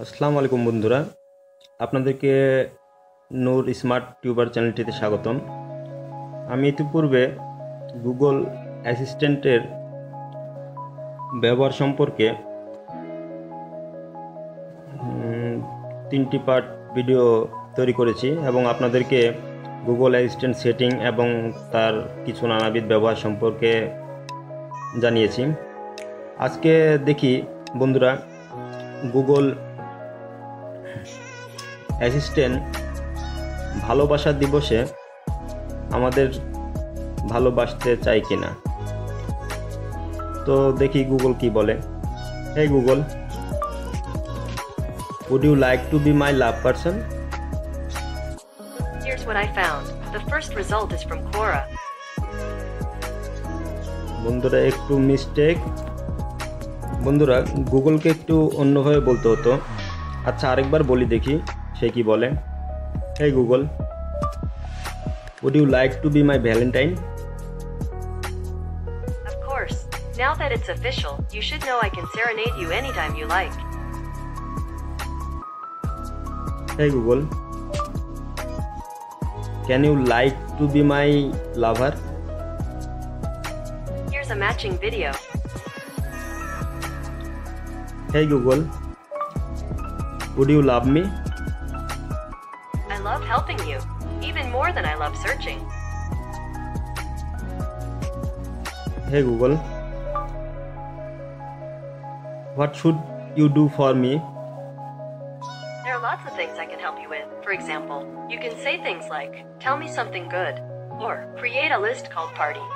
আসসালামু আলাইকুম বন্ধুরা, আপনাদেরকে নূর স্মার্ট টিউবার চ্যানেলটিতে স্বাগতম। আমি ইতিপূর্বে গুগল অ্যাসিস্ট্যান্টের ব্যবহার সম্পর্কে 3টি পার্ট ভিডিও তৈরি করেছি এবং আপনাদেরকে গুগল অ্যাসিস্ট্যান্ট সেটিং এবং তার কিছু নানাবিধ ব্যবহার সম্পর্কে জানিয়েছি। আজকে দেখি বন্ধুরা, গুগল অ্যাসিস্ট্যান্ট ভালোবাসা দিবসে আমাদের ভালোবাসতে চাই কিনা। তো দেখি গুগল কি বলে। Hey Google, would you like to be my love person? Here's what I found. The first result is from Quora. বন্ধুরা একটু মিস্টেক। বন্ধুরা গুগলকে একটু অন্যভাবে বলতে হতো। আচ্ছা আরেকবার বলি দেখি সে কি বলে। Hey Google, would you like to be my Valentine? Of course. Now that it's official, you should know I can serenade you anytime you like. Hey Google, can you like to be my lover? Here's a matching video. Hey Google, would you love me? I love helping you, even more than I love searching. Hey Google, what should you do for me? There are lots of things I can help you with. For example, you can say things like, tell me something good, or create a list called party.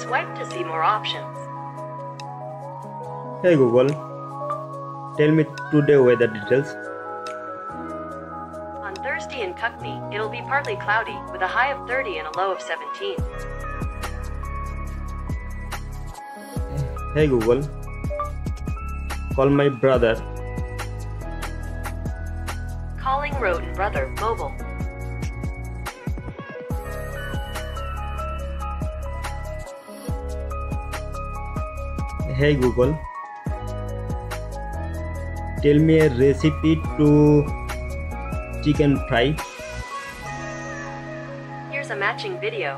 Swipe to see more options. Hey Google, tell me today weather details. On Thursday in Cuckney, it'll be partly cloudy, with a high of 30 and a low of 17. Hey Google, call my brother. Calling Roden Brother Mobile. Hey Google, tell me a recipe to chicken fry. Here's a matching video.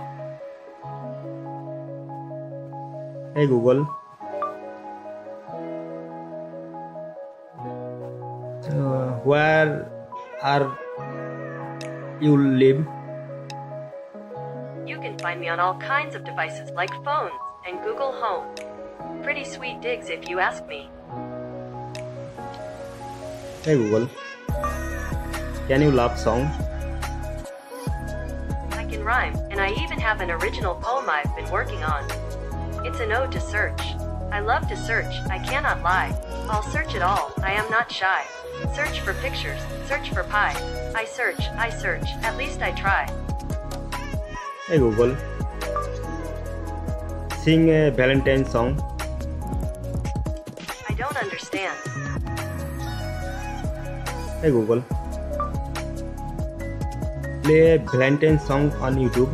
Hey Google, where are you live? You can find me on all kinds of devices like phones and Google Home. Pretty sweet digs if you ask me. Hey Google, can you love song? I can rhyme, and I even have an original poem I've been working on. It's an ode to search. I love to search, I cannot lie. I'll search it all, I am not shy. Search for pictures, search for pie. I search, at least I try. Hey Google, sing a Valentine song. I don't understand. Hey Google, play a Valentine song on YouTube.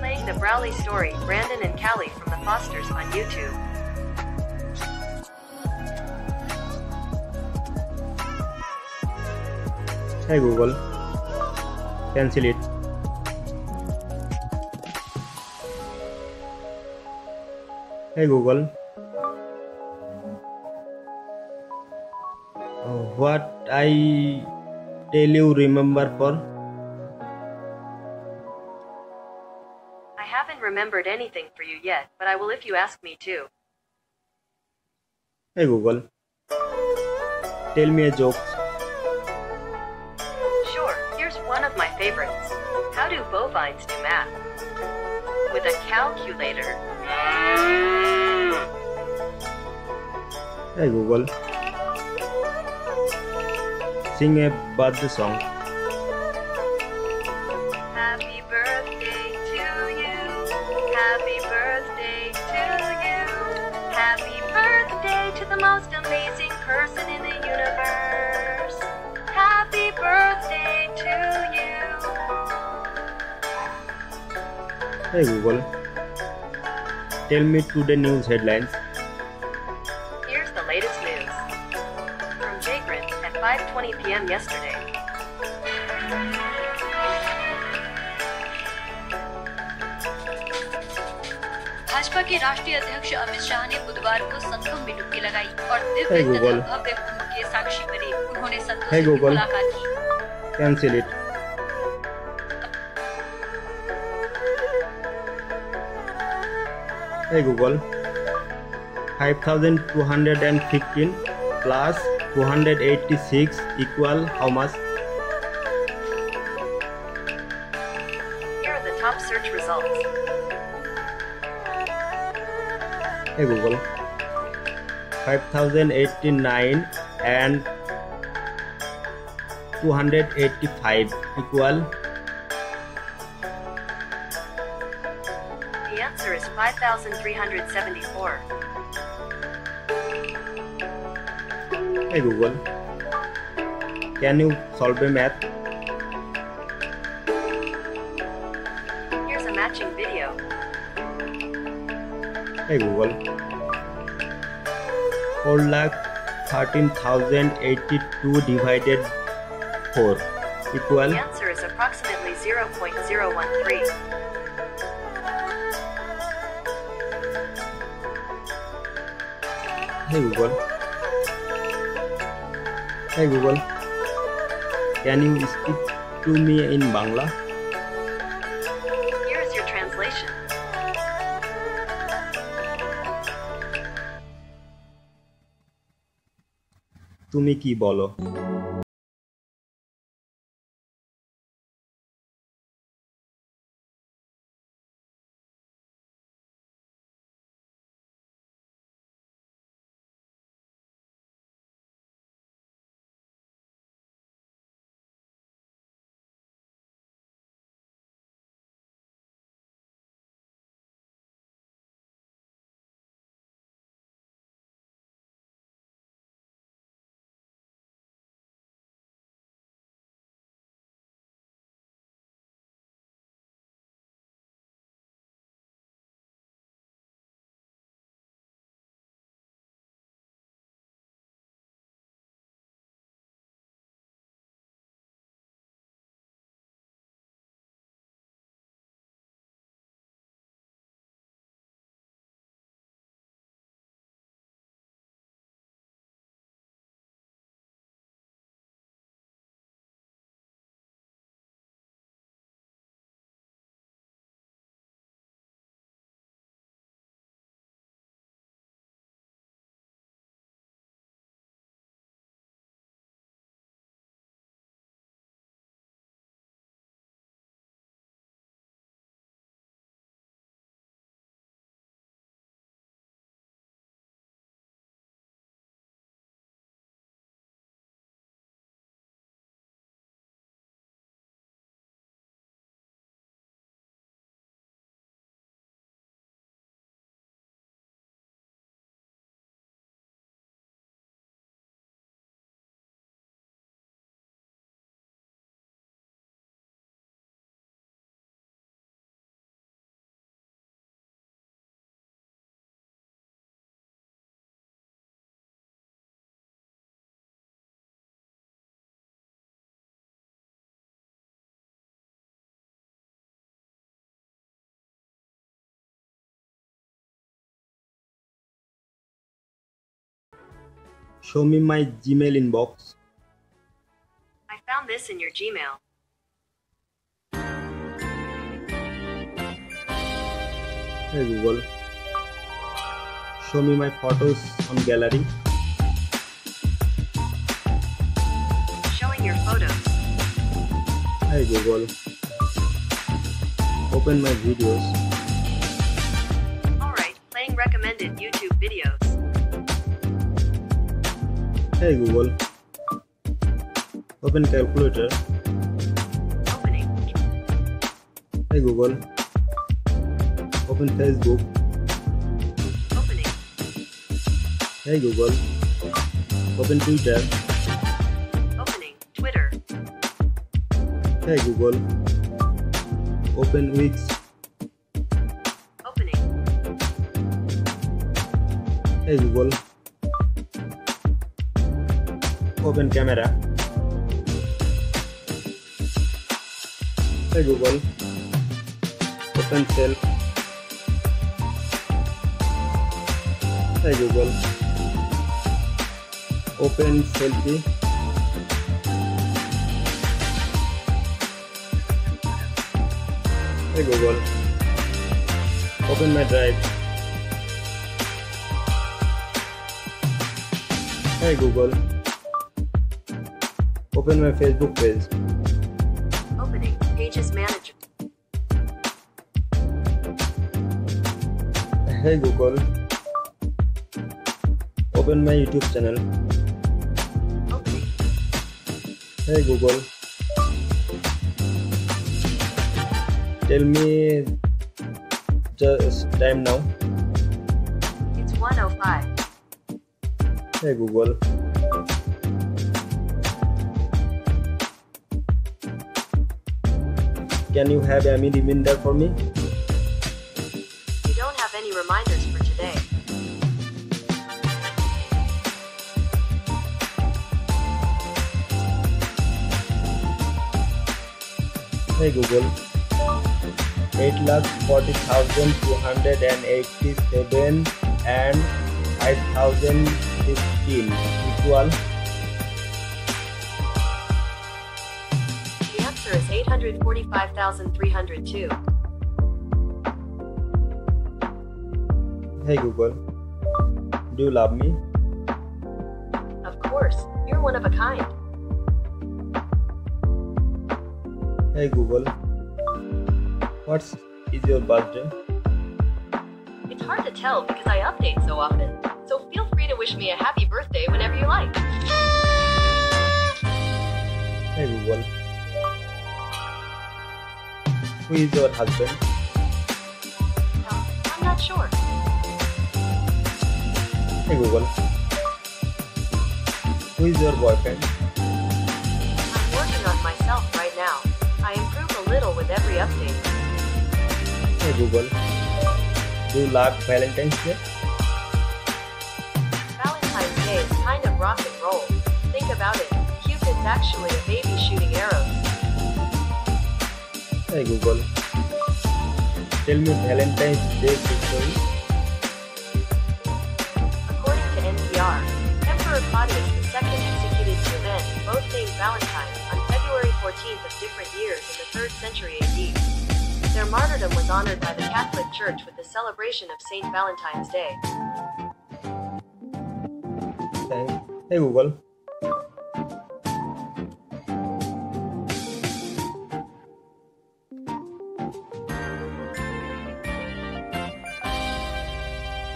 Playing the Browley story, Brandon and Callie from the Fosters on YouTube. Hey Google, cancel it. Hey Google, what I tell you remember for? I haven't remembered anything for you yet, but I will if you ask me to. Hey Google, tell me a joke. Sure, here's one of my favorites. How do bovines do math? With a calculator. Hey Google, sing a birthday song. Happy birthday to you. Happy birthday to you. Happy birthday to the most amazing person in the universe. Happy birthday to you. Hey Google, tell me today news headlines. Here's the latest 5:20 p.m. yesterday. Bhajpa के राष्ट्रीय अध्यक्ष अमित शाह ने बुधवार को संगम में डुबकी लगाई और Hey दिव्य तथा Google. भव्य कुंभ के साक्षी बने। उन्होंने संतों Hey से Google. मुलाकात की। Cancel it. Hey Google. 5215 plus 286 equal how much? Here are the top search results. Hey Google. 5089 and 285 equal. The answer is 5,374. Hey Google. Can you solve a math? Here's a matching video. Hey Google. 4,13,082 divided 4 equal. The answer is approximately 0.013. Hey Google. Hey Google. Can you speak to me in Bangla? Here is your translation. তুমি কি বলো? Show me my Gmail inbox. I found this in your Gmail. Hey Google. Show me my photos on gallery. Showing your photos. Hey Google. Open my videos. Alright, playing recommended YouTube videos. Hey Google. Open calculator. Opening. Hey Google. Open Facebook. Opening. Hey Google. Open Twitter. Opening. Twitter. Hey Google. Open Wix. Opening. Hey Google. Open camera. Hey Google. Open self. Hey Google. Open selfie. Hey Google. Open my drive. Hey Google. Open my Facebook page. Opening Pages Manager. Hey Google. Open my YouTube channel. Opening. Hey Google. Tell me just time now. It's 1:05. Hey Google. Can you have any reminder for me? You don't have any reminders for today. Hey Google. 8,40,287 and 5,015 equal. The answer is 845,302. Hey Google. Do you love me? Of course, you're one of a kind. Hey Google. What is your birthday? It's hard to tell because I update so often, so feel free to wish me a happy birthday whenever you like. Hey Google. Who is your husband? No, I'm not sure. Hey Google. Who is your boyfriend? I'm working on myself right now. I improve a little with every update. Hey Google. Do you love Valentine's Day? Valentine's Day is kind of rock and roll. Think about it. Cupid's actually a baby shooting arrows. Hey Google. Tell me Valentine's Day history. According to NPR, Emperor Claudius II executed two men, both named Valentine, on February 14th of different years in the 3rd century AD. Their martyrdom was honored by the Catholic Church with the celebration of Saint Valentine's Day. Hey Google.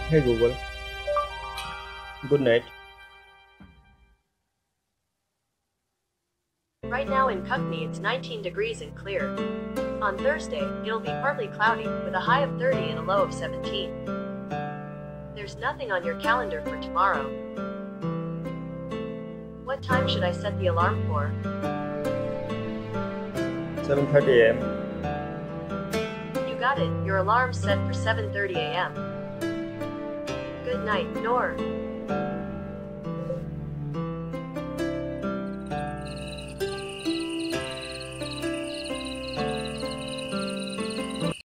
Hey Google. Good night. Right now in Cockney it's 19 degrees and clear. On Thursday, it'll be partly cloudy, with a high of 30 and a low of 17. There's nothing on your calendar for tomorrow. What time should I set the alarm for? 7:30 a.m. You got it, your alarm's set for 7:30 a.m. Good night, Noor.